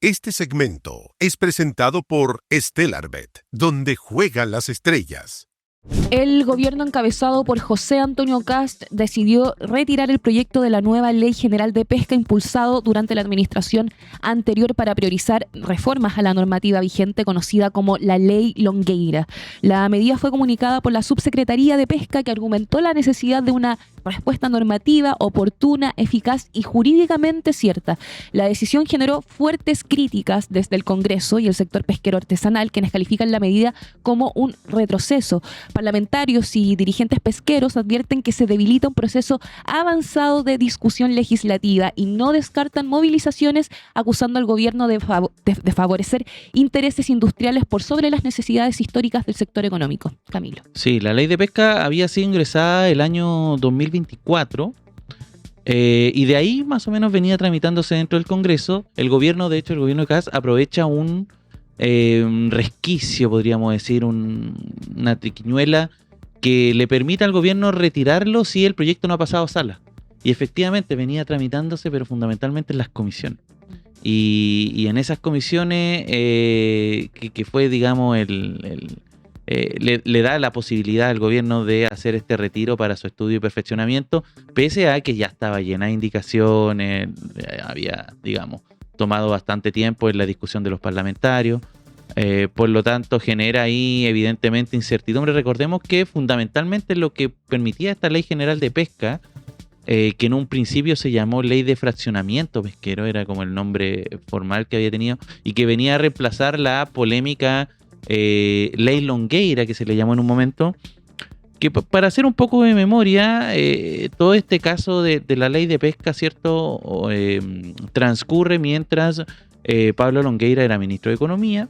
Este segmento es presentado por Stellarbet, donde juegan las estrellas. El gobierno encabezado por José Antonio Kast decidió retirar el proyecto de la nueva Ley General de Pesca impulsado durante la administración anterior para priorizar reformas a la normativa vigente conocida como la Ley Longueira. La medida fue comunicada por la Subsecretaría de Pesca, que argumentó la necesidad de una respuesta normativa oportuna, eficaz y jurídicamente cierta. La decisión generó fuertes críticas desde el Congreso y el sector pesquero artesanal, quienes califican la medida como un retroceso. Parlamentarios y dirigentes pesqueros advierten que se debilita un proceso avanzado de discusión legislativa y no descartan movilizaciones, acusando al gobierno de favorecer intereses industriales por sobre las necesidades históricas del sector económico. Camilo. Sí, la ley de pesca había sido ingresada el año 2024 y de ahí más o menos venía tramitándose dentro del Congreso. El gobierno de Kast aprovecha un resquicio, podríamos decir, una triquiñuela que le permita al gobierno retirarlo si el proyecto no ha pasado a sala. Y efectivamente venía tramitándose, pero fundamentalmente en las comisiones. Y en esas comisiones, que fue, digamos, le da la posibilidad al gobierno de hacer este retiro para su estudio y perfeccionamiento, pese a que ya estaba llena de indicaciones, había, digamos, tomado bastante tiempo en la discusión de los parlamentarios, por lo tanto genera ahí evidentemente incertidumbre. Recordemos que fundamentalmente lo que permitía esta Ley General de Pesca, que en un principio se llamó Ley de Fraccionamiento Pesquero, era como el nombre formal que había tenido, y que venía a reemplazar la polémica Ley Longueira, que se le llamó en un momento, que para hacer un poco de memoria, todo este caso de la ley de pesca, ¿cierto? Transcurre mientras Pablo Longueira era ministro de Economía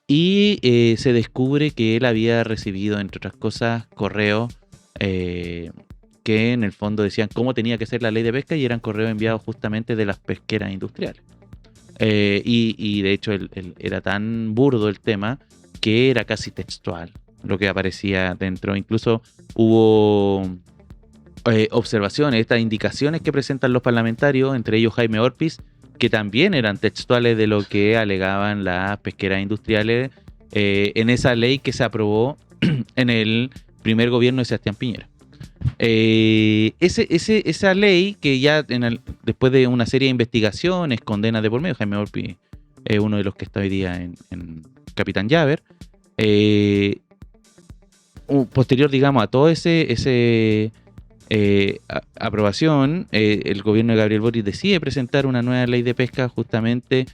y se descubre que él había recibido, entre otras cosas, correos que en el fondo decían cómo tenía que ser la ley de pesca, y eran correos enviados justamente de las pesqueras industriales. Y de hecho era tan burdo el tema que era casi textual lo que aparecía dentro. Incluso hubo observaciones, estas indicaciones que presentan los parlamentarios, entre ellos Jaime Orpiz, que también eran textuales de lo que alegaban las pesqueras industriales en esa ley que se aprobó en el primer gobierno de Sebastián Piñera. Esa ley que ya después de una serie de investigaciones, condenas de por medio, Jaime Orpiz es uno de los que está hoy día en Capitán Llaver, posterior, digamos, a todo ese aprobación, el gobierno de Gabriel Boric decide presentar una nueva ley de pesca justamente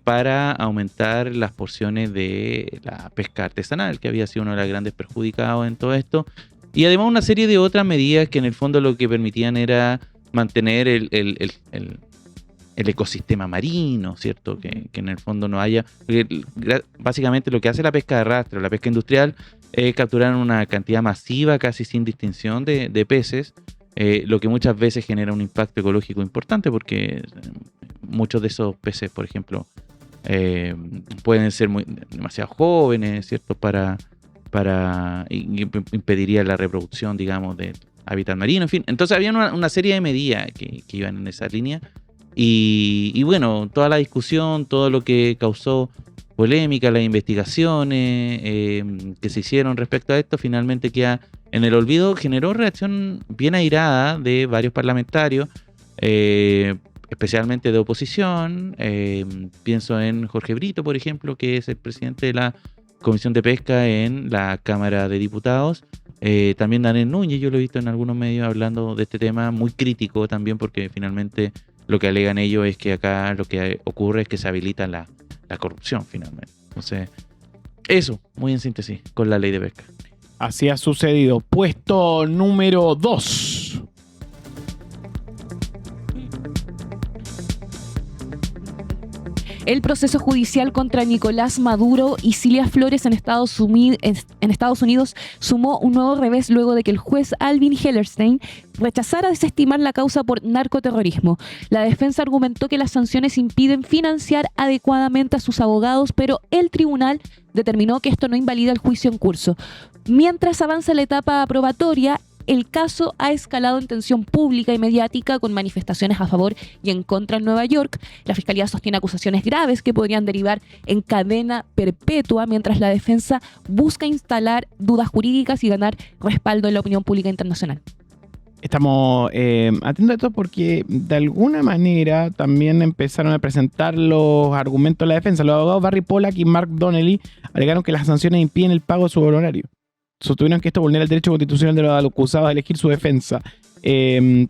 para aumentar las porciones de la pesca artesanal, que había sido uno de los grandes perjudicados en todo esto, y además una serie de otras medidas que en el fondo lo que permitían era mantener el ecosistema marino, ¿cierto? Que en el fondo no haya... Básicamente lo que hace la pesca de arrastre, la pesca industrial, es capturar una cantidad masiva, casi sin distinción, de peces, lo que muchas veces genera un impacto ecológico importante, porque muchos de esos peces, por ejemplo, pueden ser demasiado jóvenes, ¿cierto? Impediría la reproducción, digamos, del hábitat marino, en fin. Entonces había una serie de medidas que iban en esa línea. Y bueno, toda la discusión, todo lo que causó polémica, las investigaciones que se hicieron respecto a esto, finalmente queda en el olvido. Generó reacción bien airada de varios parlamentarios, especialmente de oposición. Pienso en Jorge Brito, por ejemplo, que es el presidente de la Comisión de Pesca en la Cámara de Diputados. También Daniel Núñez, yo lo he visto en algunos medios hablando de este tema, muy crítico también, porque finalmente lo que alegan ellos es que acá lo que ocurre es que se habilita la corrupción finalmente. Entonces, eso, muy en síntesis, con la ley de pesca. Así ha sucedido. Puesto número 2. El proceso judicial contra Nicolás Maduro y Cilia Flores en Estados Unidos sumó un nuevo revés luego de que el juez Alvin Hellerstein rechazara desestimar la causa por narcoterrorismo. La defensa argumentó que las sanciones impiden financiar adecuadamente a sus abogados, pero el tribunal determinó que esto no invalida el juicio en curso. Mientras avanza la etapa aprobatoria, el caso ha escalado en tensión pública y mediática con manifestaciones a favor y en contra en Nueva York. La Fiscalía sostiene acusaciones graves que podrían derivar en cadena perpetua, mientras la defensa busca instalar dudas jurídicas y ganar respaldo en la opinión pública internacional. Estamos atentos a esto porque de alguna manera también empezaron a presentar los argumentos de la defensa. Los abogados Barry Pollack y Mark Donnelly alegaron que las sanciones impiden el pago de su honorario. Sostuvieron que esto vulnera el derecho constitucional de los acusados a elegir su defensa. Ayer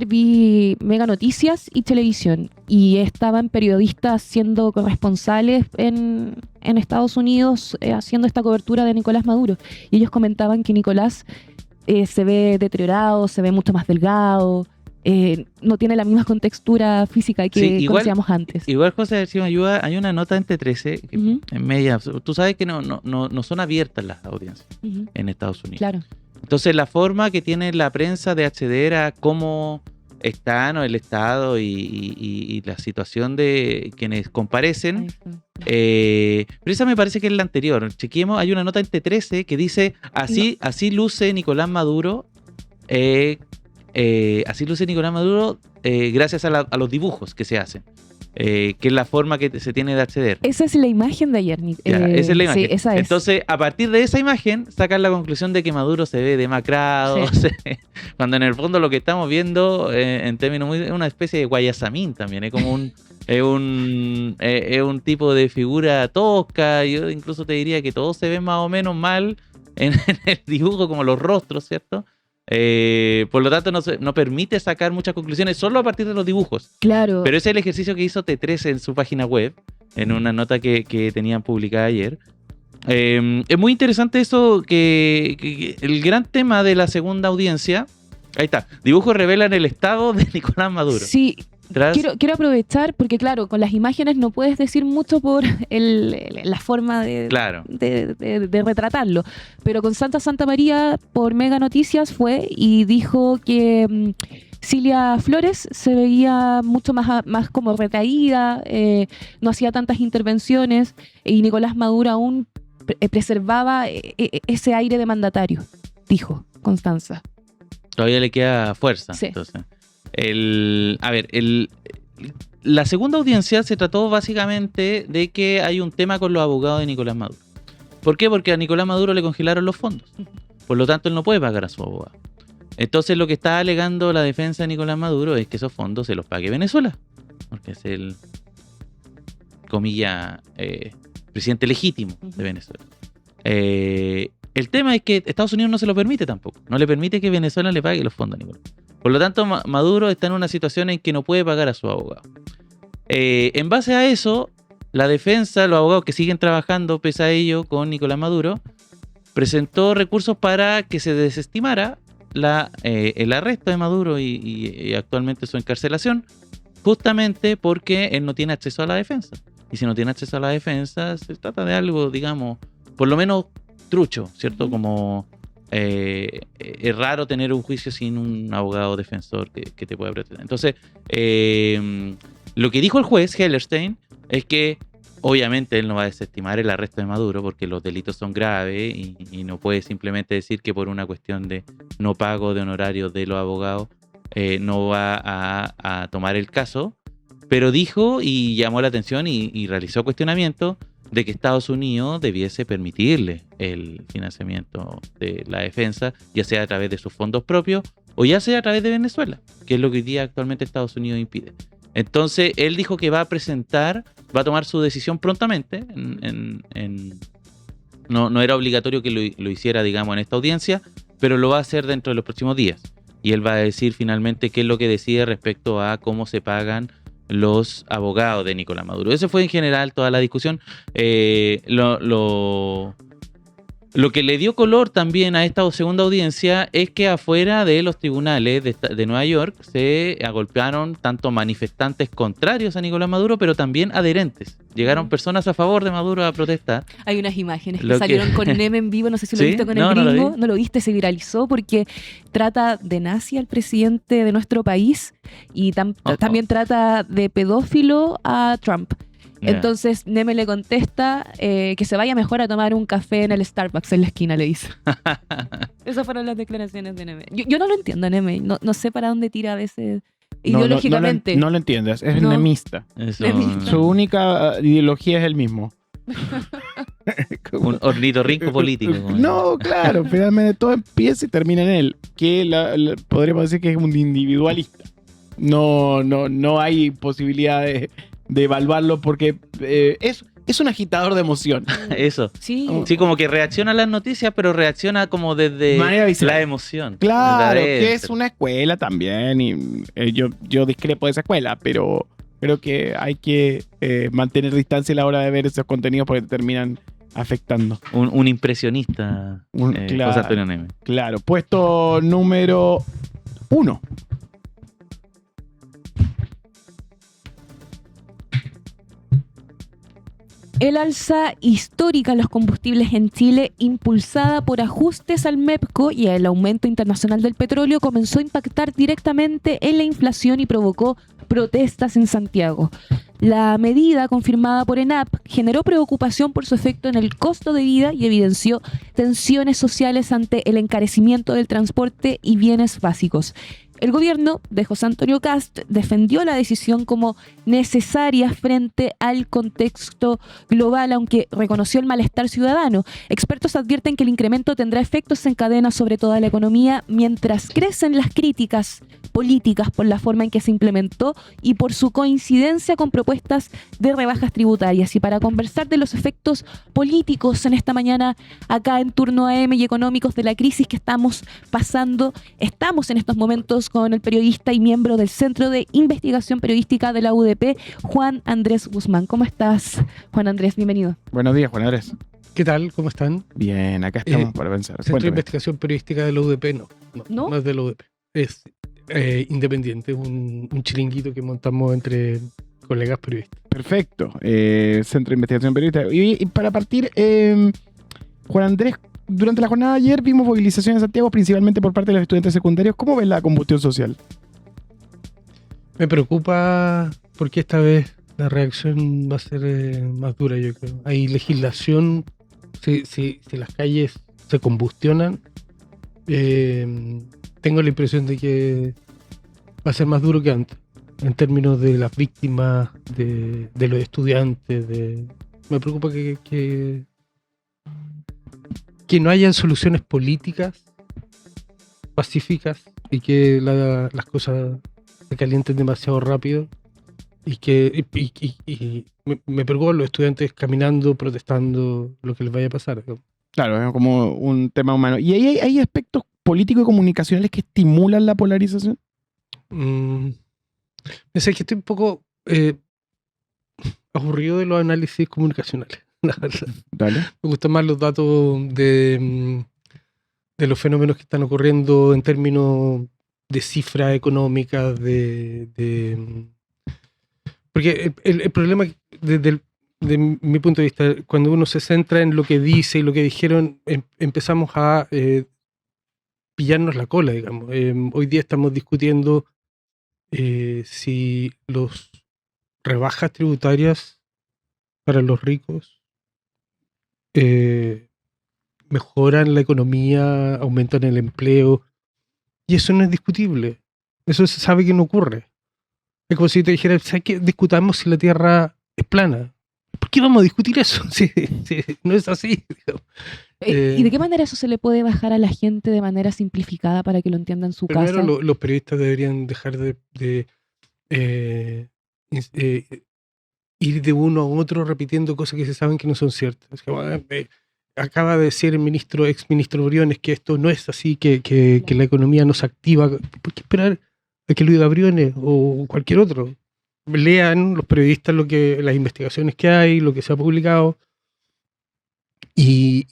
vi Mega Noticias y Televisión y estaban periodistas siendo corresponsales en Estados Unidos haciendo esta cobertura de Nicolás Maduro. Y ellos comentaban que Nicolás se ve deteriorado, se ve mucho más delgado, no tiene la misma contextura física que conocíamos antes. Igual, José, si me ayuda, hay una nota en T13 que en media. Tú sabes que no son abiertas las audiencias en Estados Unidos. Claro. Entonces, la forma que tiene la prensa de acceder a cómo está el Estado y la situación de quienes comparecen, pero esa me parece que es la anterior. Chequemos, hay una nota en T13 que dice así luce Nicolás Maduro. Así luce Nicolás Maduro gracias a los dibujos que se hacen. Que es la forma que se tiene de acceder. Esa es la imagen de ayer. Esa es la imagen. Sí, esa es. Entonces, a partir de esa imagen, sacan la conclusión de que Maduro se ve demacrado, cuando en el fondo lo que estamos viendo, en términos es una especie de guayasamín también, es como un tipo de figura tosca. Yo incluso te diría que todo se ve más o menos mal en el dibujo, como los rostros, ¿cierto? Por lo tanto no permite sacar muchas conclusiones solo a partir de los dibujos. Claro. Pero ese es el ejercicio que hizo T13 en su página web, en una nota que tenían publicada ayer. Es muy interesante eso, que el gran tema de la segunda audiencia, ahí está, dibujos revelan el estado de Nicolás Maduro. Sí. Quiero aprovechar, porque claro, con las imágenes no puedes decir mucho por la forma de retratarlo, pero con Santa María por Mega Noticias fue y dijo que Cilia Flores se veía mucho más como retraída, no hacía tantas intervenciones y Nicolás Maduro aún preservaba ese aire de mandatario, dijo Constanza. Todavía le queda fuerza, sí. Entonces. La segunda audiencia se trató básicamente de que hay un tema con los abogados de Nicolás Maduro. ¿Por qué? Porque a Nicolás Maduro le congelaron los fondos. Por lo tanto, él no puede pagar a su abogado. Entonces, lo que está alegando la defensa de Nicolás Maduro es que esos fondos se los pague Venezuela. Porque es el, comilla, presidente legítimo de Venezuela. El tema es que Estados Unidos no se lo permite tampoco. No le permite que Venezuela le pague los fondos a Nicolás. Por lo tanto, Maduro está en una situación en que no puede pagar a su abogado. En base a eso, la defensa, los abogados que siguen trabajando pese a ello con Nicolás Maduro, presentó recursos para que se desestimara el arresto de Maduro y actualmente su encarcelación, justamente porque él no tiene acceso a la defensa. Y si no tiene acceso a la defensa, se trata de algo, digamos, por lo menos trucho, ¿cierto? Como es raro tener un juicio sin un abogado defensor que te pueda proteger. Entonces, lo que dijo el juez Hellerstein es que obviamente él no va a desestimar el arresto de Maduro porque los delitos son graves y no puede simplemente decir que por una cuestión de no pago de honorarios de los abogados no va a tomar el caso, pero dijo y llamó la atención y realizó cuestionamiento de que Estados Unidos debiese permitirle el financiamiento de la defensa, ya sea a través de sus fondos propios o ya sea a través de Venezuela, que es lo que hoy día actualmente Estados Unidos impide. Entonces, él dijo que va a tomar su decisión prontamente. No era obligatorio que lo hiciera, digamos, en esta audiencia, pero lo va a hacer dentro de los próximos días. Y él va a decir finalmente qué es lo que decide respecto a cómo se pagan los abogados de Nicolás Maduro. Esa fue en general toda la discusión. Lo que le dio color también a esta segunda audiencia es que afuera de los tribunales de Nueva York se agolpearon tanto manifestantes contrarios a Nicolás Maduro, pero también adherentes. Llegaron personas a favor de Maduro a protestar. Hay unas imágenes que salieron con Neme en vivo, no sé si lo viste con el gringo. No lo viste, se viralizó porque trata de nazi al presidente de nuestro país y también trata de pedófilo a Trump. Ya. Entonces Neme le contesta que se vaya mejor a tomar un café en el Starbucks en la esquina, le dice. Esas fueron las declaraciones de Neme. Yo no lo entiendo, Neme. No sé para dónde tira a veces ideológicamente. No lo entiendes, es No. nemista. Eso, Nemista. Su única ideología es el mismo. un ornitorrinco político. como No, claro, finalmente todo empieza y termina en él. Que podríamos decir que es un individualista. No hay posibilidad de evaluarlo porque es un agitador de emoción. Eso. Sí. Sí, como que reacciona a las noticias, pero reacciona como desde Manera visceral. la emoción. Claro, desde que es adentro. una escuela también y yo discrepo de esa escuela, pero creo que hay que mantener distancia a la hora de ver esos contenidos porque te terminan afectando. Un impresionista, Claro. José Antonio Neme. Claro, puesto número 1. El alza histórica en los combustibles en Chile, impulsada por ajustes al MEPCO y el aumento internacional del petróleo, comenzó a impactar directamente en la inflación y provocó protestas en Santiago. La medida, confirmada por ENAP, generó preocupación por su efecto en el costo de vida y evidenció tensiones sociales ante el encarecimiento del transporte y bienes básicos. El gobierno de José Antonio Kast defendió la decisión como necesaria frente al contexto global, aunque reconoció el malestar ciudadano. Expertos advierten que el incremento tendrá efectos en cadena sobre toda la economía, mientras crecen las críticas políticas por la forma en que se implementó y por su coincidencia con propuestas de rebajas tributarias. Y para conversar de los efectos políticos en esta mañana, acá en Turno AM y económicos de la crisis que estamos pasando, estamos en estos momentos con el periodista y miembro del Centro de Investigación Periodística de la UDP, Juan Andrés Guzmán. ¿Cómo estás, Juan Andrés? Bienvenido. Buenos días, Juan Andrés. ¿Qué tal? ¿Cómo están? Bien, acá estamos para pensar. Centro de Cuéntame. Investigación Periodística de la UDP, ¿No? no es de la UDP. Es independiente, un chiringuito que montamos entre colegas periodistas. Perfecto. Centro de Investigación Periodística. Y para partir, Juan Andrés, durante la jornada de ayer vimos movilizaciones en Santiago, principalmente por parte de los estudiantes secundarios. ¿Cómo ves la combustión social? Me preocupa porque esta vez la reacción va a ser más dura, yo creo. Hay legislación, si las calles se combustionan, tengo la impresión de que va a ser más duro que antes, en términos de las víctimas, de los estudiantes. Me preocupa que no hayan soluciones políticas pacíficas y que las cosas se calienten demasiado rápido y me preocupan los estudiantes caminando, protestando, lo que les vaya a pasar. Claro, es como un tema humano. ¿Y ahí hay aspectos políticos y comunicacionales que estimulan la polarización? Sé que estoy un poco aburrido de los análisis comunicacionales, la verdad. Dale. Me gustan más los datos de los fenómenos que están ocurriendo en términos de cifras económicas, porque el problema desde mi punto de vista, cuando uno se centra en lo que dice y lo que dijeron, empezamos a pillarnos la cola, digamos. Hoy día estamos discutiendo si los rebajas tributarias para los ricos mejoran la economía, aumentan el empleo, y eso no es discutible. Eso se sabe que no ocurre. Es como si te dijera, ¿sabes qué? Discutamos si la Tierra es plana. ¿Por qué vamos a discutir eso? Sí, no es así. ¿Y de qué manera eso se le puede bajar a la gente de manera simplificada para que lo entienda en su Primero, casa? los periodistas deberían dejar de ir de uno a otro repitiendo cosas que se saben que no son ciertas. Es que, acaba de decir el ex ministro Briones que esto no es así, que la economía no se activa. ¿Por qué esperar a que lo diga Briones o cualquier otro? Lean los periodistas las investigaciones que hay, lo que se ha publicado, y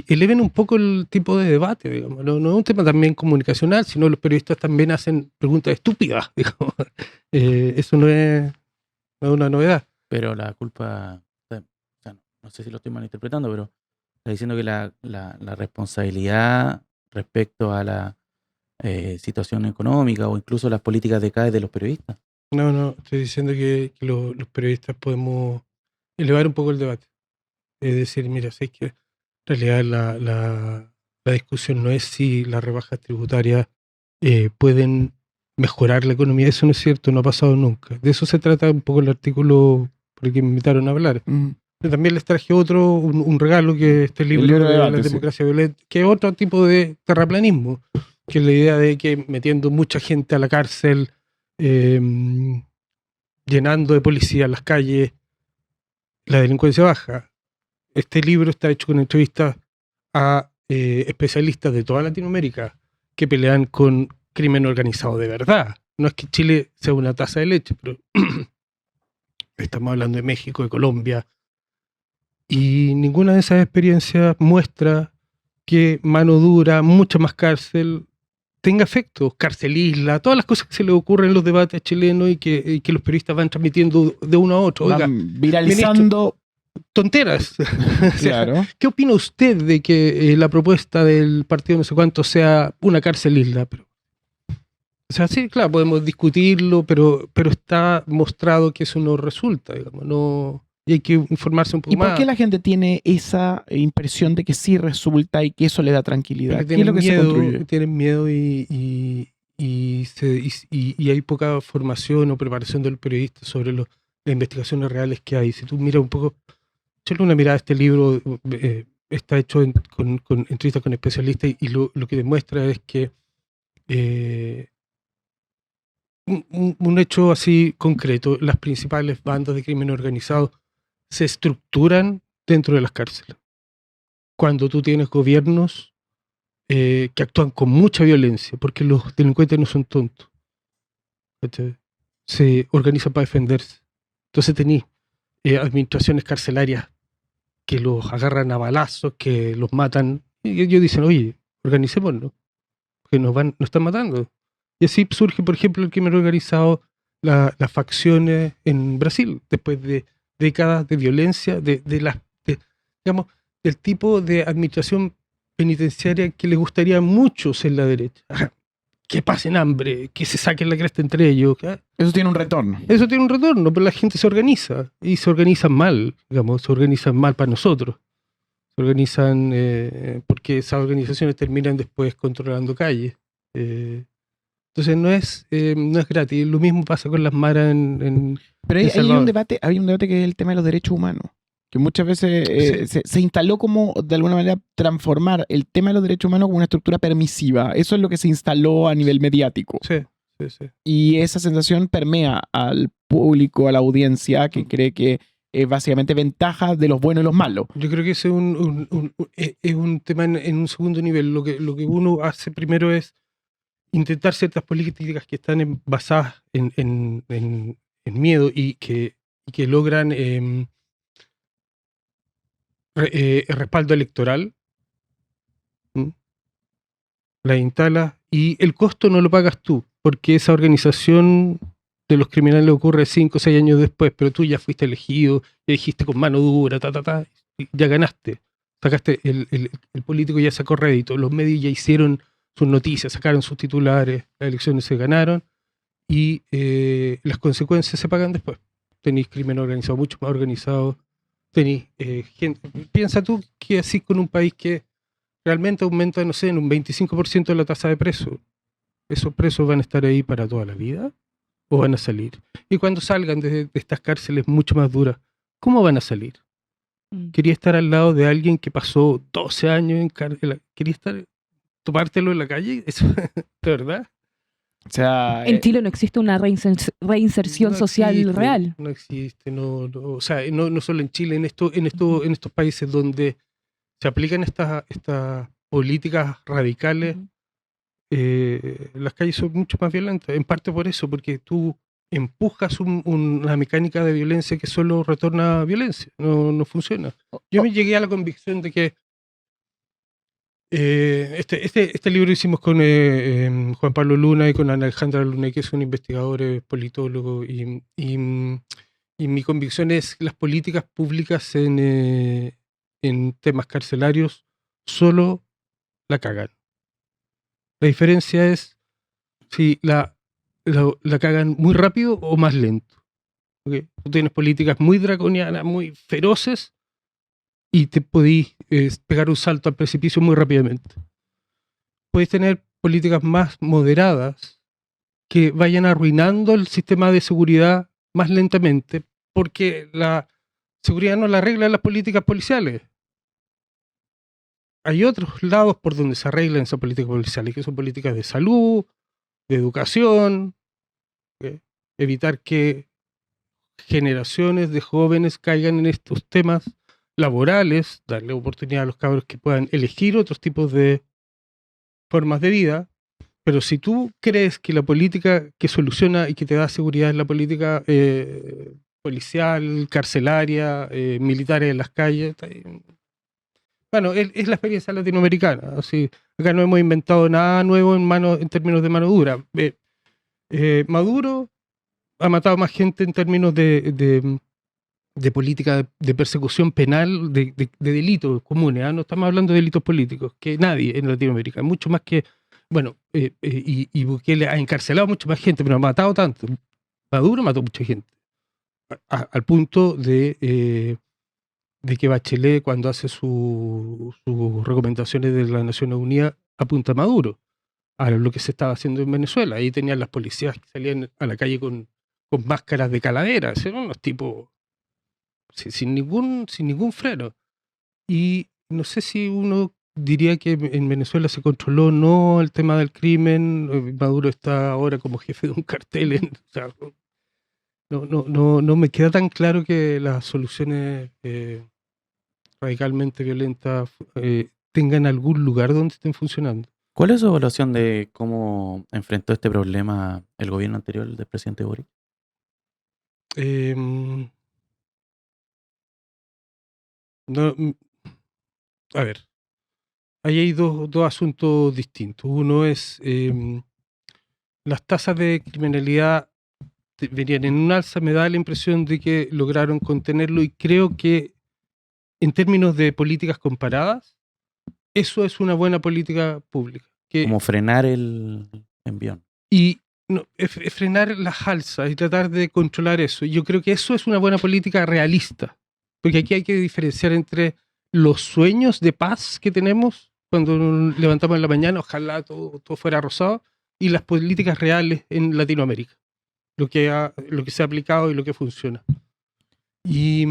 eleven un poco el tipo de debate, digamos. No es un tema también comunicacional, sino los periodistas también hacen preguntas estúpidas, digamos. Eso no es una novedad. Pero la culpa, o sea, no sé si lo estoy malinterpretando, pero está diciendo que la responsabilidad respecto a la situación económica o incluso las políticas de CAE de los periodistas. No, estoy diciendo que los periodistas podemos elevar un poco el debate. Es decir, mira, sé que en realidad la discusión no es si las rebajas tributarias pueden mejorar la economía. Eso no es cierto, no ha pasado nunca. De eso se trata un poco el artículo por el que me invitaron a hablar. Pero también les traje un regalo, que este libro libro de de debate, la sí. democracia violenta, que es otro tipo de terraplanismo, que es la idea de que metiendo mucha gente a la cárcel, llenando de policía las calles, la delincuencia baja. Este libro está hecho con entrevistas a especialistas de toda Latinoamérica que pelean con crimen organizado de verdad. No es que Chile sea una taza de leche, pero estamos hablando de México, de Colombia, y ninguna de esas experiencias muestra que mano dura, mucha más cárcel, tenga efectos. Cárcel isla, todas las cosas que se le ocurren en los debates chilenos y que los periodistas van transmitiendo de uno a otro. Oiga, Van viralizando. tonteras. O sea, Claro. ¿qué opina usted de que la propuesta del partido no sé cuánto sea una cárcel isla? O sea, sí, claro, podemos discutirlo, pero está mostrado que eso no resulta, digamos, no, y hay que informarse un poco ¿Y por más. qué la gente tiene esa impresión de que sí resulta y que eso le da tranquilidad? Porque ¿Qué es lo que se construye? tienen miedo y hay poca formación o preparación del periodista sobre las investigaciones reales que hay. Si tú miras un poco, echarle una mirada a este libro, está hecho con entrevistas con especialistas y lo que demuestra es que un hecho así concreto, las principales bandas de crimen organizado se estructuran dentro de las cárceles. Cuando tú tienes gobiernos que actúan con mucha violencia, porque los delincuentes no son tontos, ¿cachai? Se organizan para defenderse. Entonces tenés administraciones carcelarias que los agarran a balazos, que los matan, y ellos dicen, oye, organicémonos, que nos están matando. Y así surge, por ejemplo, el crimen organizado, las facciones en Brasil, después de décadas de violencia, digamos, del tipo de administración penitenciaria que le gustaría a muchos en la derecha. Que pasen hambre, que se saquen la cresta entre ellos. Eso tiene un retorno. Eso tiene un retorno, pero la gente se organiza, y se organizan mal, digamos, se organizan mal para nosotros. Se organizan porque esas organizaciones terminan después controlando calles. Entonces no es gratis. Lo mismo pasa con las maras en Pero El hay Salvador. un debate que es el tema de los derechos humanos, que muchas veces se instaló como, de alguna manera, transformar el tema de los derechos humanos como una estructura permisiva. Eso es lo que se instaló a nivel mediático. Sí. Y esa sensación permea al público, a la audiencia, que cree que es básicamente ventaja de los buenos y los malos. Yo creo que ese es un tema en un segundo nivel. Lo que uno hace primero es intentar ciertas políticas que están basadas en miedo y que logran respaldo electoral. ¿Mm? La instalas y el costo no lo pagas tú, porque esa organización de los criminales ocurre 5 o 6 años después, pero tú ya fuiste elegido, ya dijiste con mano dura, y ya ganaste. Sacaste, el político ya sacó rédito, los medios ya hicieron sus noticias, sacaron sus titulares, las elecciones se ganaron y las consecuencias se pagan después. Tenéis crimen organizado, mucho más organizado, tenéis gente. Piensa tú que así con un país que realmente aumenta, no sé, en un 25% la tasa de presos. ¿Esos presos van a estar ahí para toda la vida o van a salir? Y cuando salgan de estas cárceles mucho más duras, ¿cómo van a salir? Quería estar al lado de alguien que pasó 12 años en cárcel. Quería tomártelo en la calle. Eso, ¿de verdad? O sea, En Chile no existe una reinserción No social existe, real. No existe, o sea, no solo en Chile, en estos países donde se aplican estas políticas radicales, las calles son mucho más violentas, en parte por eso, porque tú empujas una mecánica de violencia que solo retorna violencia, no funciona. Yo me llegué a la convicción de que este libro hicimos con Juan Pablo Luna y con Alejandra Luna, que son investigadores, politólogos, y mi convicción es que las políticas públicas en temas carcelarios solo la cagan. La diferencia es si la la cagan muy rápido o más lento. ¿Okay? Tú tienes políticas muy draconianas, muy feroces, y te podís pegar un salto al precipicio muy rápidamente. Podéis tener políticas más moderadas que vayan arruinando el sistema de seguridad más lentamente, porque la seguridad no la arreglan las políticas policiales. Hay otros lados por donde se arreglan esas políticas policiales, que son políticas de salud, de educación, evitar que generaciones de jóvenes caigan en estos temas laborales, darle oportunidad a los cabros que puedan elegir otros tipos de formas de vida. Pero si tú crees que la política que soluciona y que te da seguridad es la política policial, carcelaria, militares en las calles, bueno, es la experiencia latinoamericana. Así, acá no hemos inventado nada nuevo en términos de mano dura. Maduro ha matado más gente en términos de política de persecución penal, de delitos comunes. No estamos hablando de delitos políticos, que nadie en Latinoamérica. Mucho más que, bueno, y Bukele ha encarcelado mucha más gente, pero no ha matado tanto. Maduro mató mucha gente. Al punto de que Bachelet, cuando hace sus recomendaciones de las Naciones Unidas, apunta a Maduro, a lo que se estaba haciendo en Venezuela. Ahí tenían las policías que salían a la calle con máscaras de calaveras, eran unos tipos sin ningún freno. Y no sé si uno diría que en Venezuela se controló o no el tema del crimen. Maduro está ahora como jefe de un cartel. O sea, no me queda tan claro que las soluciones radicalmente violentas tengan algún lugar donde estén funcionando. ¿Cuál es su evaluación de cómo enfrentó este problema el gobierno anterior del presidente Boric? A ver, ahí hay dos asuntos distintos. Uno es las tasas de criminalidad venían en un alza. Me da la impresión de que lograron contenerlo, y creo que en términos de políticas comparadas, eso es una buena política pública. Como frenar el envión. Y es frenar las alzas y tratar de controlar eso. Yo creo que eso es una buena política realista, porque aquí hay que diferenciar entre los sueños de paz que tenemos cuando nos levantamos en la mañana, ojalá todo fuera rosado, y las políticas reales en Latinoamérica, lo que se ha aplicado y lo que funciona. Y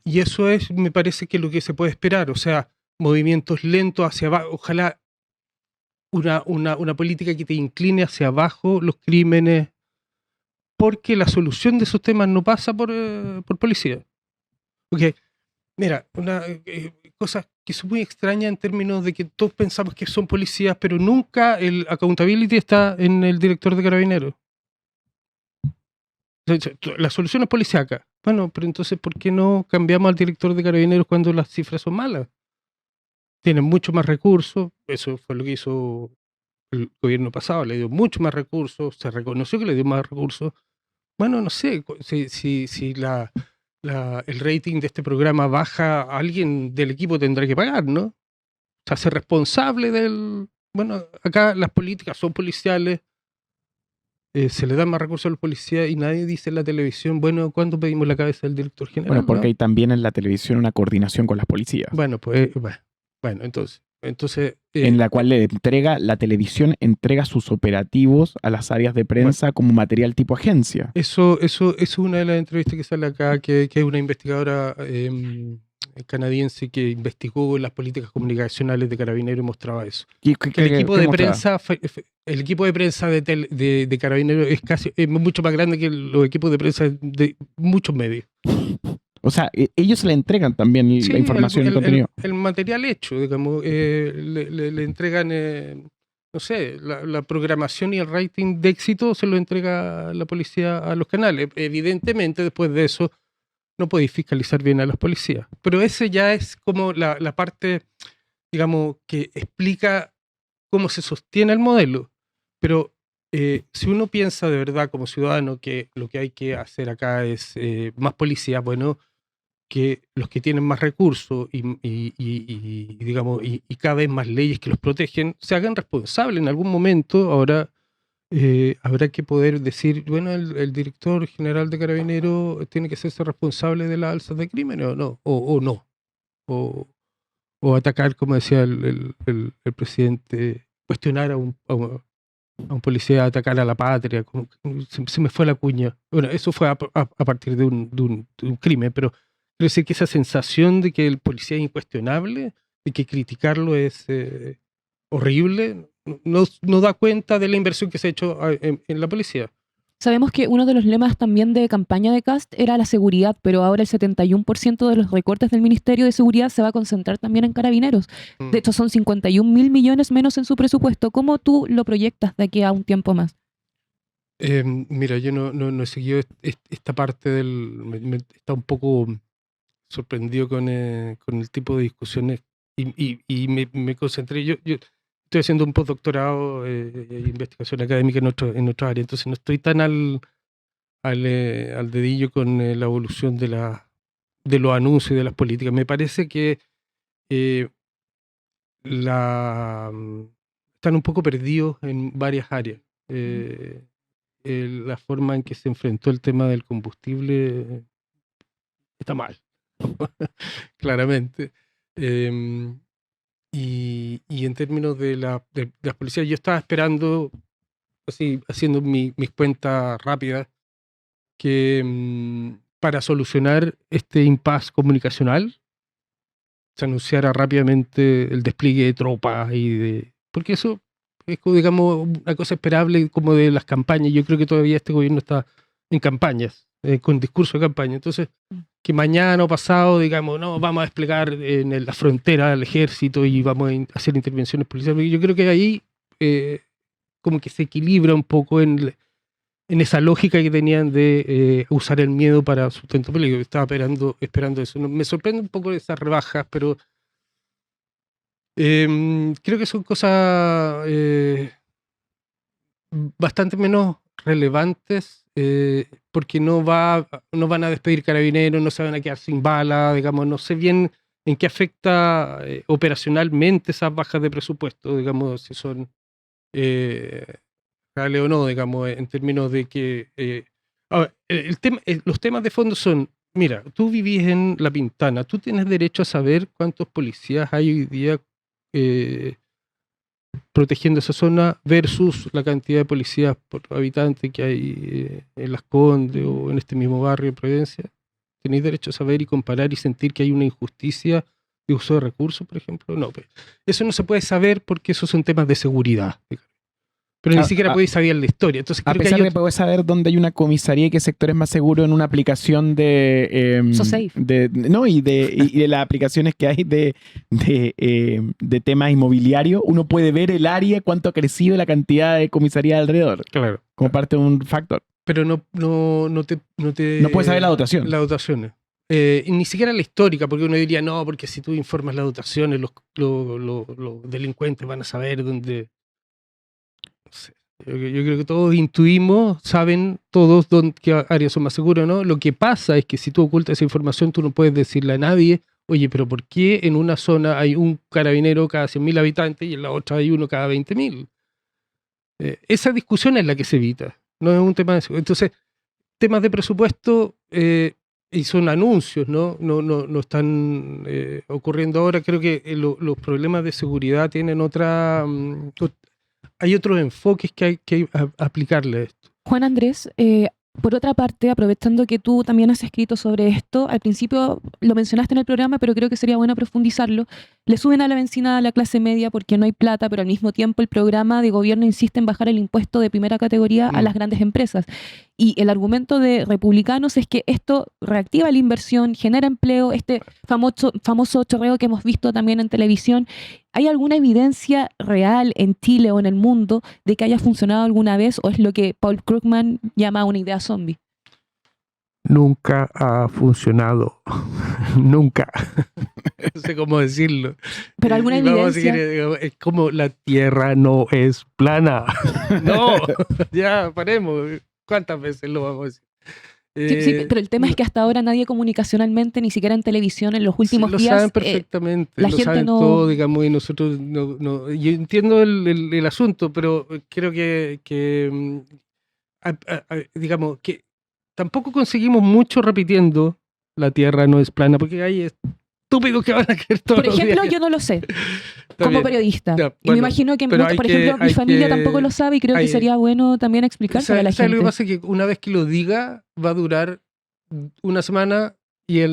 eso es, me parece, que lo que se puede esperar. O sea, movimientos lentos hacia abajo, ojalá una política que te incline hacia abajo los crímenes, porque la solución de esos temas no pasa por policía. Porque, mira, una cosa que es muy extraña en términos de que todos pensamos que son policías, pero nunca el accountability está en el director de Carabineros. La solución es policíaca. Bueno, pero entonces, ¿por qué no cambiamos al director de Carabineros cuando las cifras son malas? Tienen mucho más recursos. Eso fue lo que hizo el gobierno pasado. Le dio mucho más recursos. Se reconoció que le dio más recursos. Bueno, no sé si el rating de este programa baja, alguien del equipo tendrá que pagar, ¿no? O sea, ser responsable del... Bueno, acá las políticas son policiales. Se le dan más recursos a los policías y nadie dice en la televisión, bueno, ¿cuándo pedimos la cabeza del director general? Bueno, porque ¿no? hay también en la televisión una coordinación con las policías. Bueno, pues, bueno, entonces en la cual la televisión entrega sus operativos a las áreas de prensa como material tipo agencia. Eso es una de las entrevistas que sale acá, que es una investigadora canadiense que investigó las políticas comunicacionales de Carabineros y mostraba eso. El equipo de prensa de Carabineros es mucho más grande que los equipos de prensa de muchos medios. O sea, ellos le entregan también la información y el contenido. El material hecho, digamos, le entregan, no sé, la programación y el rating de éxito se lo entrega la policía a los canales. Evidentemente, después de eso, no podéis fiscalizar bien a las policías. Pero ese ya es como la parte, digamos, que explica cómo se sostiene el modelo. Pero si uno piensa de verdad como ciudadano que lo que hay que hacer acá es más policía, bueno, que los que tienen más recursos digamos, y cada vez más leyes que los protegen se hagan responsables en algún momento. Ahora habrá que poder decir, bueno, el director general de Carabineros tiene que hacerse responsable de las alzas de crímenes o no, o no, o atacar, como decía el presidente, cuestionar a un policía, atacar a la patria, se me fue la cuña. Bueno, eso fue a partir de un crimen, pero quiero decir que esa sensación de que el policía es incuestionable, de que criticarlo es horrible, no da cuenta de la inversión que se ha hecho en la policía. Sabemos que uno de los lemas también de campaña de Kast era la seguridad, pero ahora el 71% de los recortes del Ministerio de Seguridad se va a concentrar también en Carabineros. De hecho, son 51.000 millones menos en su presupuesto. ¿Cómo tú lo proyectas de aquí a un tiempo más? Mira, yo no he seguido esta parte está un poco sorprendido con el tipo de discusiones y me concentré. Yo estoy haciendo un postdoctorado de investigación académica en otra área, entonces no estoy tan al dedillo con la evolución de los anuncios y de las políticas. Me parece que están un poco perdidos en varias áreas. La forma en que se enfrentó el tema del combustible está mal, claramente. Y en términos de las policías, yo estaba esperando, así, haciendo mis cuentas rápidas, que para solucionar este impasse comunicacional se anunciara rápidamente el despliegue de tropas porque eso es, digamos, una cosa esperable como de las campañas. Yo creo que todavía este gobierno está en campañas, con discurso de campaña. Entonces, que mañana o pasado, digamos, no, vamos a desplegar en la frontera al ejército y vamos a hacer intervenciones policiales. Porque yo creo que ahí como que se equilibra un poco en esa lógica que tenían de usar el miedo para sustento político. Estaba esperando eso. Me sorprende un poco esas rebajas, pero creo que son cosas bastante menos relevantes, porque no van a despedir carabineros, no se van a quedar sin bala, digamos, no sé bien en qué afecta operacionalmente esas bajas de presupuesto, digamos, si son reales o no, digamos, en términos de que... los temas de fondo son, mira, tú vivís en La Pintana, tú tienes derecho a saber cuántos policías hay hoy día protegiendo esa zona versus la cantidad de policías por habitante que hay en Las Condes o en este mismo barrio de Providencia. ¿Tenéis derecho a saber y comparar y sentir que hay una injusticia de uso de recursos, por ejemplo? No, pues, eso no se puede saber porque esos son temas de seguridad. Pero ni siquiera podéis saber la historia. Entonces, a pesar de poder saber dónde hay una comisaría y qué sector es más seguro en una aplicación de... SoSafe. Y de las aplicaciones que hay de temas inmobiliarios, uno puede ver el área, cuánto ha crecido la cantidad de comisaría alrededor. Claro. Como parte de un factor. Pero no puedes saber la dotación. Las dotaciones. Y ni siquiera la histórica, porque uno diría, no, porque si tú informas las dotaciones, los delincuentes van a saber dónde... No sé. Yo creo que todos intuimos, saben todos qué áreas son más seguras o no. Lo que pasa es que si tú ocultas esa información, tú no puedes decirle a nadie, oye, pero ¿por qué en una zona hay un carabinero cada 100.000 habitantes y en la otra hay uno cada 20.000? Esa discusión es la que se evita, no es un tema de seguridad. Entonces, temas de presupuesto y son anuncios, ¿no? No están ocurriendo ahora. Creo que los problemas de seguridad tienen hay otros enfoques que hay que aplicarle a esto. Juan Andrés, por otra parte, aprovechando que tú también has escrito sobre esto, al principio lo mencionaste en el programa, pero creo que sería bueno profundizarlo. Le suben a la benzina a la clase media porque no hay plata, pero al mismo tiempo el programa de gobierno insiste en bajar el impuesto de primera categoría a las grandes empresas. Y el argumento de republicanos es que esto reactiva la inversión, genera empleo, este famoso chorreo que hemos visto también en televisión. ¿Hay alguna evidencia real en Chile o en el mundo de que haya funcionado alguna vez o es lo que Paul Krugman llama una idea zombie? Nunca ha funcionado. Nunca. No sé cómo decirlo. Pero alguna evidencia. Es como la Tierra no es plana. No, ya paremos. ¿Cuántas veces lo vamos a decir? Sí, pero el tema es que hasta ahora nadie comunicacionalmente, ni siquiera en televisión, en los últimos lo días, saben perfectamente, la lo gente saben no- todo, digamos, y nosotros yo entiendo el asunto, pero creo que digamos, que tampoco conseguimos mucho repitiendo la Tierra no es plana, porque hay estúpidos que van a creer todos por los ejemplo, días. yo no lo sé, Está como bien. periodista. Ya, Y me bueno, imagino que, pero hay por que- ejemplo, mi hay familia que- tampoco lo sabe y creo que hay- sería bueno también explicárselo a la ¿Sabes lo que gente. pasa? Que una vez que lo diga, va a durar una semana y a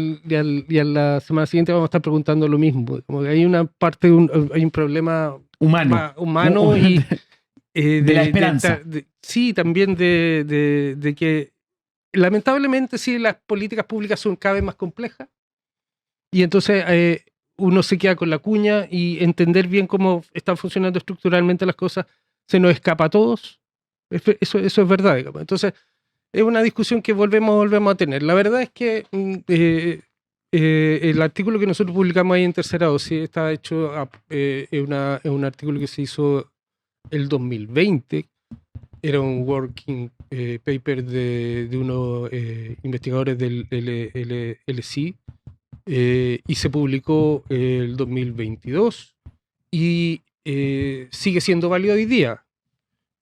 la semana siguiente vamos a estar preguntando lo mismo. Como que hay una parte, hay un problema humano y de la esperanza. sí, también de que lamentablemente sí las políticas públicas son cada vez más complejas y entonces uno se queda con la cuña y entender bien cómo están funcionando estructuralmente las cosas se nos escapa a todos. Eso es verdad, digamos. Entonces es una discusión que volvemos a tener. La verdad es que el artículo que nosotros publicamos ahí en Tercera Dosis está hecho, es un artículo que se hizo el 2020. Era un working paper de unos investigadores del LSI y se publicó el 2022 y sigue siendo válido hoy día.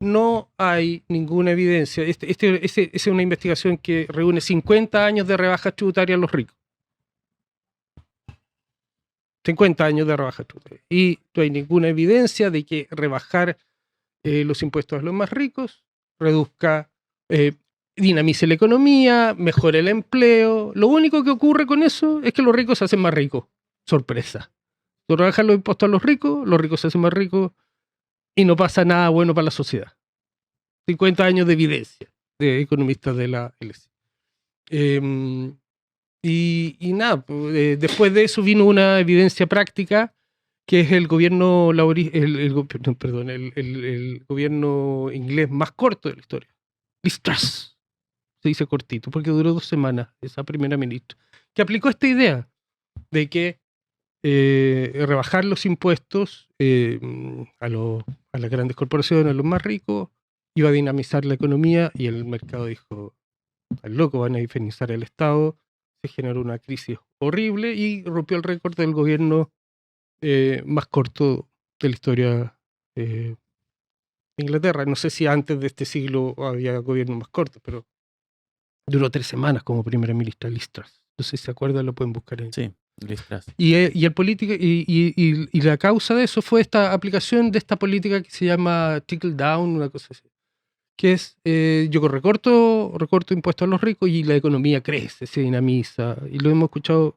No hay ninguna evidencia. Es una investigación que reúne 50 años de rebajas tributarias a los ricos. 50 años de rebajas tributarias. Y no hay ninguna evidencia de que rebajar los impuestos a los más ricos reduzca, dinamice la economía, mejore el empleo. Lo único que ocurre con eso es que los ricos se hacen más ricos. Sorpresa. Tú rebajas los impuestos a los ricos se hacen más ricos y no pasa nada bueno para la sociedad. 50 años de evidencia de economistas de la LSI. Y nada, después de eso vino una evidencia práctica que es el gobierno el gobierno inglés más corto de la historia. Liz Truss. Se dice cortito porque duró 2 semanas esa primera ministra, que aplicó esta idea de que rebajar los impuestos a las grandes corporaciones, a los más ricos, iba a dinamizar la economía y el mercado dijo, al loco, van a indemnizar el Estado. Se generó una crisis horrible y rompió el récord del gobierno más corto de la historia de Inglaterra. No sé si antes de este siglo había gobierno más corto, pero duró 3 semanas como primera ministra Liz Truss. No sé si se acuerdan, lo pueden buscar en... Sí, Liz Truss. Y el política y la causa de eso fue esta aplicación de esta política que se llama trickle down, una cosa así, que es yo recorto impuestos a los ricos y la economía crece, se dinamiza, y lo hemos escuchado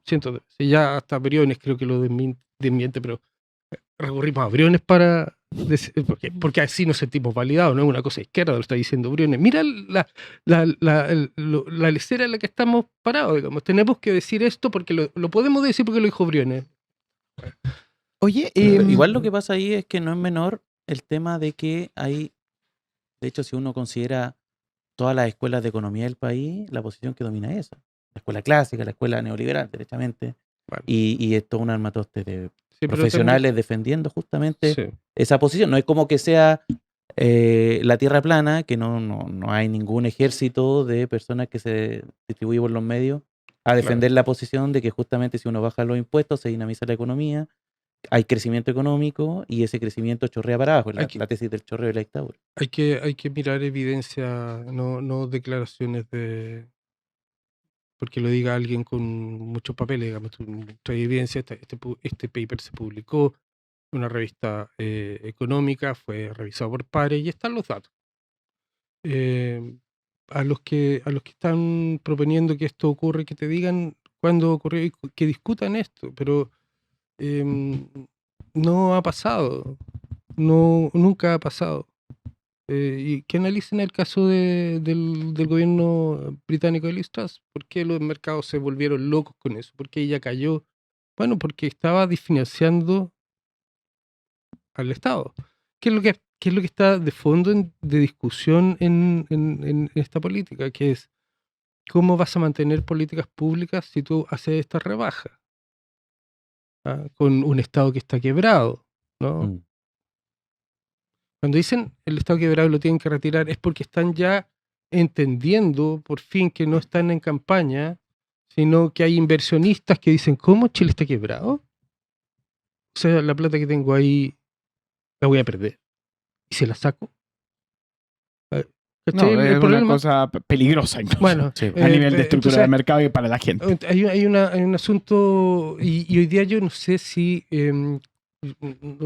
cientos de veces. Ya hasta Briones creo que lo desmiente, pero recurrimos a Briones para porque así nos sentimos validados, no es una cosa izquierda, lo está diciendo Briones. Mira la lecera en la que estamos parados, digamos. Tenemos que decir esto porque lo podemos decir porque lo dijo Briones. Oye, Igual lo que pasa ahí es que no es menor el tema de que hay, de hecho, si uno considera todas las escuelas de economía del país, la posición que domina es esa. La escuela clásica, la escuela neoliberal, derechamente. Bueno. Y es todo un armatoste de Sí, pero profesionales defendiendo justamente sí. esa posición. No es como que sea la tierra plana, que no hay ningún ejército de personas que se distribuyen por los medios a defender la posición de que justamente si uno baja los impuestos se dinamiza la economía, hay crecimiento económico y ese crecimiento chorrea para abajo, la tesis del chorreo de la dictadura. Hay que mirar evidencia, no declaraciones de... porque lo diga alguien con muchos papeles, digamos, trae evidencia. Este paper se publicó en una revista económica, fue revisado por pares y están los datos. A los que están proponiendo que esto ocurre, que te digan cuándo ocurrió y que discutan esto, pero no ha pasado, nunca ha pasado. Y que analicen el caso del gobierno británico de Liz Truss. ¿Por qué los mercados se volvieron locos con eso? ¿Por qué ella cayó? Bueno, porque estaba desfinanciando al Estado. ¿Qué es lo que está de fondo de discusión en esta política? Que es, ¿cómo vas a mantener políticas públicas si tú haces esta rebaja? Con un Estado que está quebrado, ¿no? Cuando dicen el Estado quebrado y lo tienen que retirar es porque están ya entendiendo por fin que no están en campaña, sino que hay inversionistas que dicen, ¿cómo Chile está quebrado? O sea, la plata que tengo ahí la voy a perder. ¿Y se la saco? No, es una cosa peligrosa incluso, bueno, a nivel de estructura de mercado y para la gente. Hay un asunto, y hoy día yo no sé si, no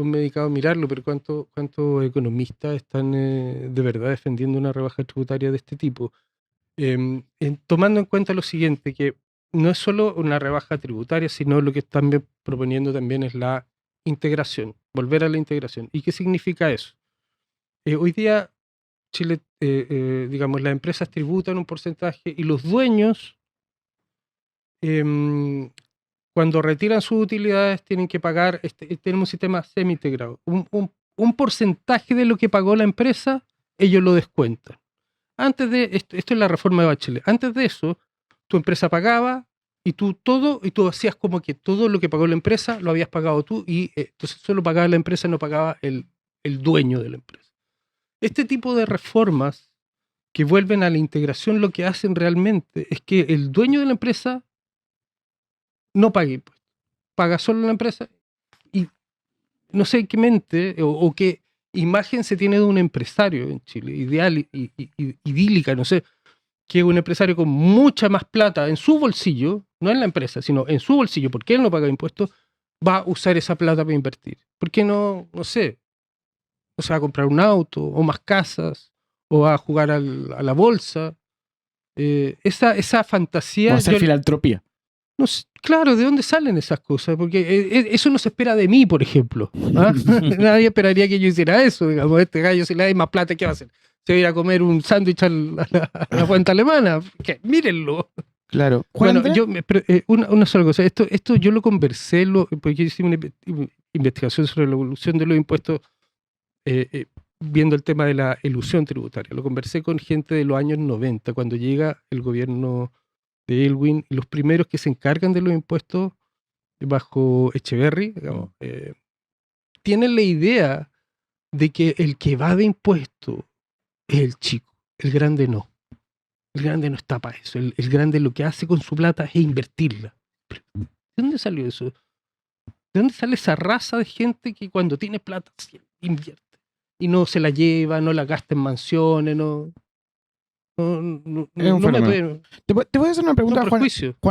me he dedicado a mirarlo, pero cuántos economistas están de verdad defendiendo una rebaja tributaria de este tipo. Tomando en cuenta lo siguiente, que no es solo una rebaja tributaria, sino lo que están proponiendo también es la integración, volver a la integración. ¿Y qué significa eso? Hoy día Chile, digamos, las empresas tributan un porcentaje y los dueños, cuando retiran sus utilidades, tienen que pagar, tenemos un sistema semi-integrado. Un porcentaje de lo que pagó la empresa, ellos lo descuentan. Antes de esto es la reforma de Bachelet. Antes de eso, tu empresa pagaba y tú hacías como que todo lo que pagó la empresa lo habías pagado tú y entonces solo pagaba la empresa, no pagaba el dueño de la empresa. Este tipo de reformas que vuelven a la integración lo que hacen realmente es que el dueño de la empresa no pague impuestos, paga solo la empresa y no sé qué mente o qué imagen se tiene de un empresario en Chile, ideal y idílica, no sé, que un empresario con mucha más plata en su bolsillo, no en la empresa, sino en su bolsillo, porque él no paga impuestos, va a usar esa plata para invertir. ¿Por qué no sé? O sea, a comprar un auto, o más casas, o a jugar a la bolsa. Esa fantasía... O hacer filantropía. No sé, claro, ¿de dónde salen esas cosas? Porque eso no se espera de mí, por ejemplo. ¿Ah? Nadie esperaría que yo hiciera eso. Digamos, este gallo, si le da más plata, ¿qué va a hacer? ¿Se va a ir a comer un sándwich a la cuenta alemana? ¿Qué? Mírenlo. Claro. Bueno, una sola cosa. Esto yo lo conversé, porque yo hice una investigación sobre la evolución de los impuestos viendo el tema de la elusión tributaria. Lo conversé con gente de los años 90, cuando llega el gobierno de Aylwin, y los primeros que se encargan de los impuestos bajo Echeverry, digamos, tienen la idea de que el que va de impuestos es el chico, el grande no. El grande no está para eso. El grande lo que hace con su plata es invertirla. ¿De dónde salió eso? ¿De dónde sale esa raza de gente que cuando tiene plata invierte? Y no se la lleva, no la gasta en mansiones, no me puede... Te voy a hacer una pregunta, Juan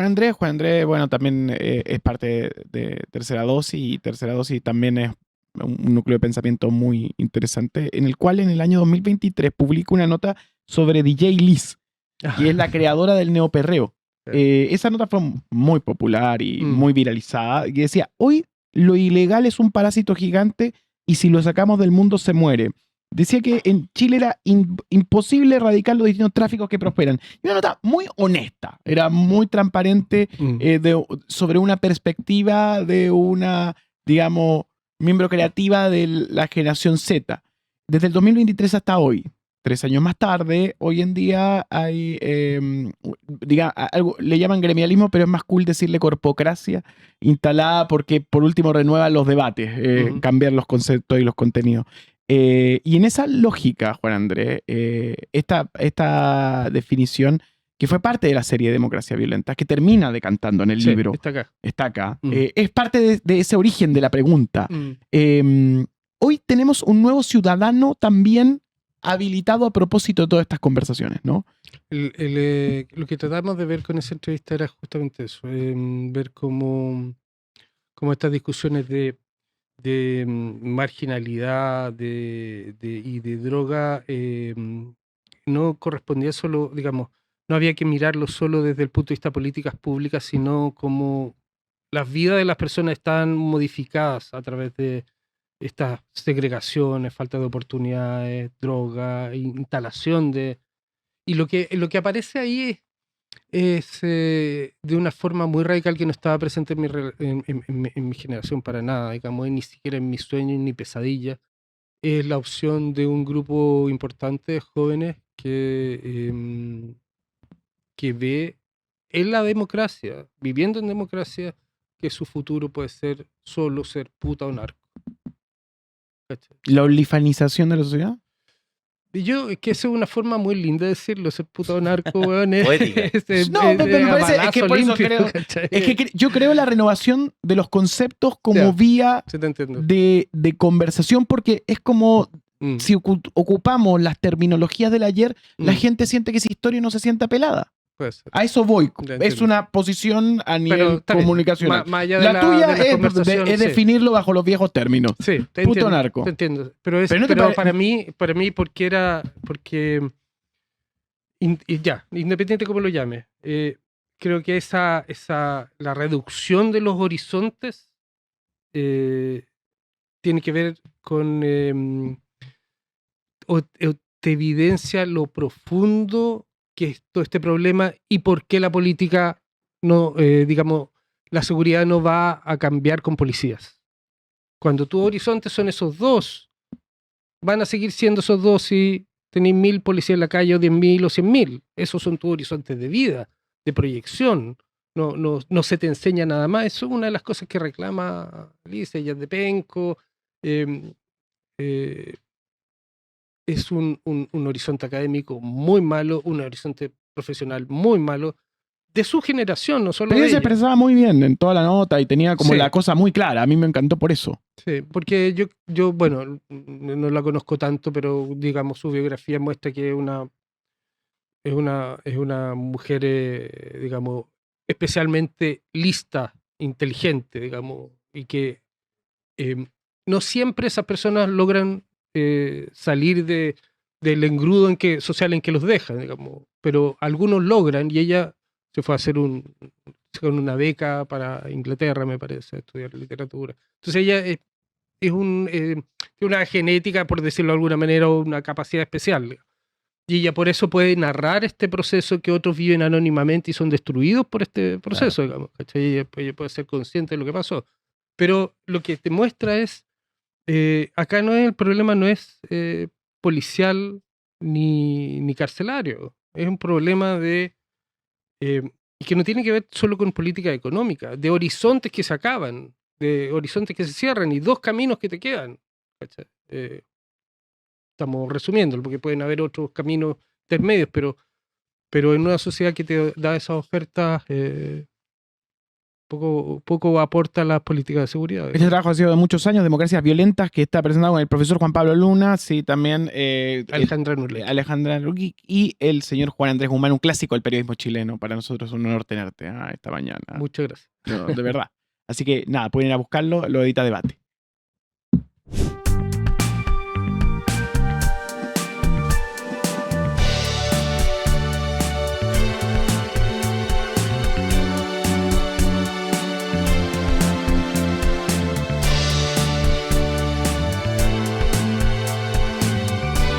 Andrés. Juan Andrés, bueno, también es parte de Tercera Dosis, y Tercera Dosis también es un núcleo de pensamiento muy interesante, en el cual en el año 2023 publica una nota sobre DJ Liz, que es la creadora del neoperreo. Esa nota fue muy popular y muy viralizada, y decía, hoy lo ilegal es un parásito gigante y si lo sacamos del mundo se muere. Decía que en Chile era imposible erradicar los distintos tráficos que prosperan. Y una nota muy honesta, era muy transparente sobre una perspectiva de una, digamos, miembro creativa de la generación Z. Desde el 2023 hasta hoy, 3 años más tarde, hoy en día hay, algo, le llaman gremialismo, pero es más cool decirle corpocracia, instalada porque por último renueva los debates, cambiar los conceptos y los contenidos. Y en esa lógica, Juan Andrés, esta definición, que fue parte de la serie Democracia Violenta, que termina decantando en el libro, está acá, es parte de ese origen de la pregunta. Hoy tenemos un nuevo ciudadano también habilitado a propósito de todas estas conversaciones, ¿no? Lo que tratamos de ver con esa entrevista era justamente eso, ver cómo estas discusiones de marginalidad y de droga no correspondía solo, digamos, no había que mirarlo solo desde el punto de vista de políticas públicas, sino como las vidas de las personas están modificadas a través de estas segregaciones, falta de oportunidades, droga, instalación de... Y lo que aparece ahí es de una forma muy radical que no estaba presente en mi generación para nada, digamos, ni siquiera en mis sueños ni pesadillas. Es la opción de un grupo importante de jóvenes que ve en la democracia, viviendo en democracia, que su futuro puede ser solo ser puta o narco. ¿La olifanización de la sociedad? Es que eso es una forma muy linda de decirlo, ese puto narco, weón. Poética. No, pero me parece, es que por eso creo, es que yo creo la renovación de los conceptos como Ya. vía Sí, te entiendo. de conversación, porque es como si ocupamos las terminologías del ayer, la gente siente que esa historia y no se siente apelada. Puede ser. A eso voy. Ya Es entiendo. una posición a nivel está bien. comunicacional. Más allá de La tuya de la es, conversación, es sí. definirlo bajo los viejos términos. Sí, te Puto entiendo, narco. te entiendo. Pero, Pero no te pare- para mí, porque y ya, independiente de cómo lo llame, creo que la reducción de los horizontes tiene que ver con te evidencia lo profundo que es todo este problema y por qué la política no, digamos, la seguridad no va a cambiar con policías. Cuando tus horizontes son esos dos, van a seguir siendo esos dos si tenéis 1000 policías en la calle o 10.000 o 100.000. Esos son tus horizontes de vida, de proyección. No se te enseña nada más. Eso es una de las cosas que reclama Alicia Yas de Penco. Es un horizonte académico muy malo, un horizonte profesional muy malo, de su generación, no solo Pero de ella se ella. expresaba muy bien en toda la nota y tenía como Sí. la cosa muy clara. A mí me encantó por eso. Sí, porque yo, bueno, no la conozco tanto, pero digamos su biografía muestra que es una mujer, digamos, especialmente lista, inteligente, digamos, y que no siempre esas personas logran salir del engrudo social en que los dejan, digamos, pero algunos logran y ella se fue a hacer con una beca para Inglaterra, me parece, a estudiar literatura. Entonces ella tiene una genética, por decirlo de alguna manera, o una capacidad especial. Y ella por eso puede narrar este proceso que otros viven anónimamente y son destruidos por este proceso, digamos. ¿Cachai? Ella puede ser consciente de lo que pasó. Pero lo que te muestra es, acá el problema no es policial ni carcelario. Es un problema y que no tiene que ver solo con política económica, de horizontes que se acaban, de horizontes que se cierran y 2 caminos que te quedan. ¿Cachai? Estamos resumiendo, porque pueden haber otros caminos intermedios, pero en una sociedad que te da esas ofertas, poco aporta las políticas de seguridad. Este trabajo ha sido de muchos años, Democracias Violentas, que está presentado con el profesor Juan Pablo Luna, sí, también Alejandra Nurle. Alejandra Nurle y el señor Juan Andrés Guzmán, un clásico del periodismo chileno. Para nosotros es un honor tenerte esta mañana. Muchas gracias. No, de verdad. Así que nada, pueden ir a buscarlo, lo edita Debate.